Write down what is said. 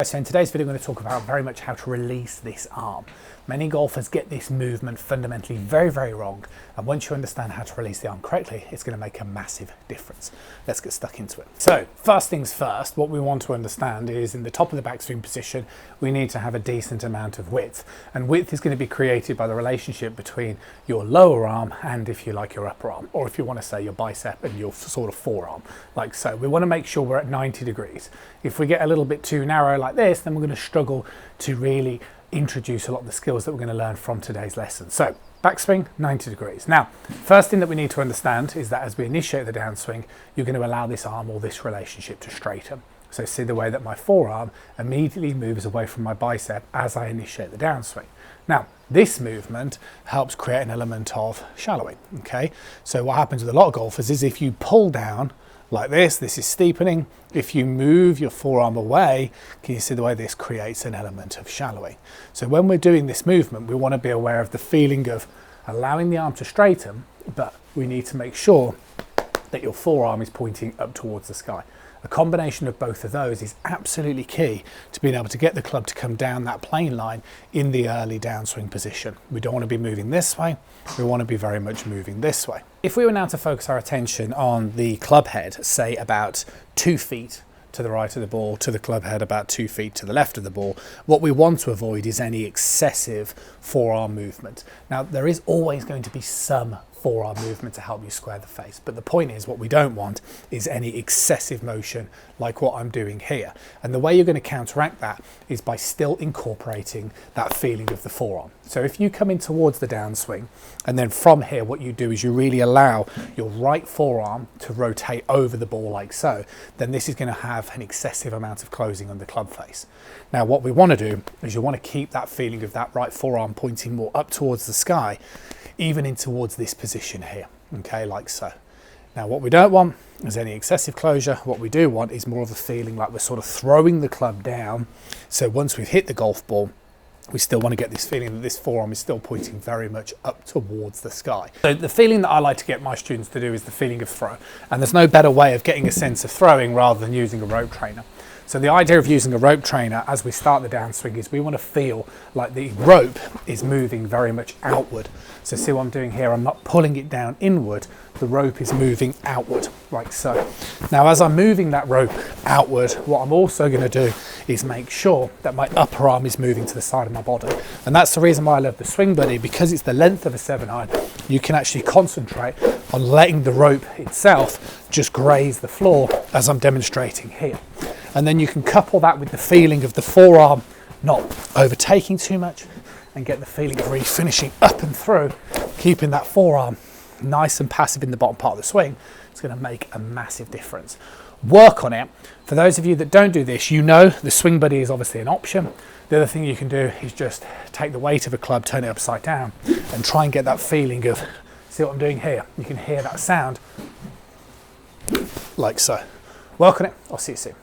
So in today's video, I'm going to talk about very much how to release this arm. Many golfers get this movement fundamentally very wrong, and once you understand how to release the arm correctly, it's going to make a massive difference. Let's get stuck into it. So first things first, what we want to understand is in the top of the backswing position, we need to have a decent amount of width, and width is going to be created by the relationship between your lower arm and, if you like, your upper arm, or if you want to say your bicep and your sort of forearm, like so. We want to make sure we're at 90 degrees. If we get a little bit too narrow like this, then we're going to struggle to really introduce a lot of the skills that we're going to learn from today's lesson. So backswing, 90 degrees. Now, first thing that we need to understand is that as we initiate the downswing, you're going to allow this arm or this relationship to straighten. So see the way that my forearm immediately moves away from my bicep as I initiate the downswing. Now, this movement helps create an element of shallowing, okay? So what happens with a lot of golfers is if you pull down like this is steepening. If you move your forearm away, can you see the way this creates an element of shallowing? So when we're doing this movement, we want to be aware of the feeling of allowing the arm to straighten, but we need to make sure that your forearm is pointing up towards the sky. A combination of both of those is absolutely key to being able to get the club to come down that plane line in the early downswing position. We don't want to be moving this way, we want to be very much moving this way. If we were now to focus our attention on the club head, say about 2 feet to the right of the ball, to the club head about 2 feet to the left of the ball, what we want to avoid is any excessive forearm movement. Now, there is always going to be some forearm movement to help you square the face, but the point is what we don't want is any excessive motion like what I'm doing here. And the way you're going to counteract that is by still incorporating that feeling of the forearm. So if you come in towards the downswing, and then from here what you do is you really allow your right forearm to rotate over the ball like so, then this is going to have an excessive amount of closing on the club face. Now what we want to do is you want to keep that feeling of that right forearm pointing more up towards the sky, even in towards this position here, okay, like so. Now what we don't want is any excessive closure. What we do want is more of a feeling like we're sort of throwing the club down. So once we've hit the golf ball, we still want to get this feeling that this forearm is still pointing very much up towards the sky. So the feeling that I like to get my students to do is the feeling of throw. And there's no better way of getting a sense of throwing rather than using a rope trainer. So the idea of using a rope trainer as we start the downswing is we want to feel like the rope is moving very much outward. So see what I'm doing here, I'm not pulling it down inward, the rope is moving outward, like so. Now as I'm moving that rope outward, what I'm also going to do is make sure that my upper arm is moving to the side of my body. And that's the reason why I love the Swing Buddy, because it's the length of a 7-iron, you can actually concentrate on letting the rope itself just graze the floor as I'm demonstrating here. And then you can couple that with the feeling of the forearm not overtaking too much and get the feeling of really finishing up and through, keeping that forearm nice and passive in the bottom part of the swing. It's going to make a massive difference. Work on it. For those of you that don't do this, you know the Swing Buddy is obviously an option. The other thing you can do is just take the weight of a club, turn it upside down and try and get that feeling of, see what I'm doing here? You can hear that sound like so. Work on it. I'll see you soon.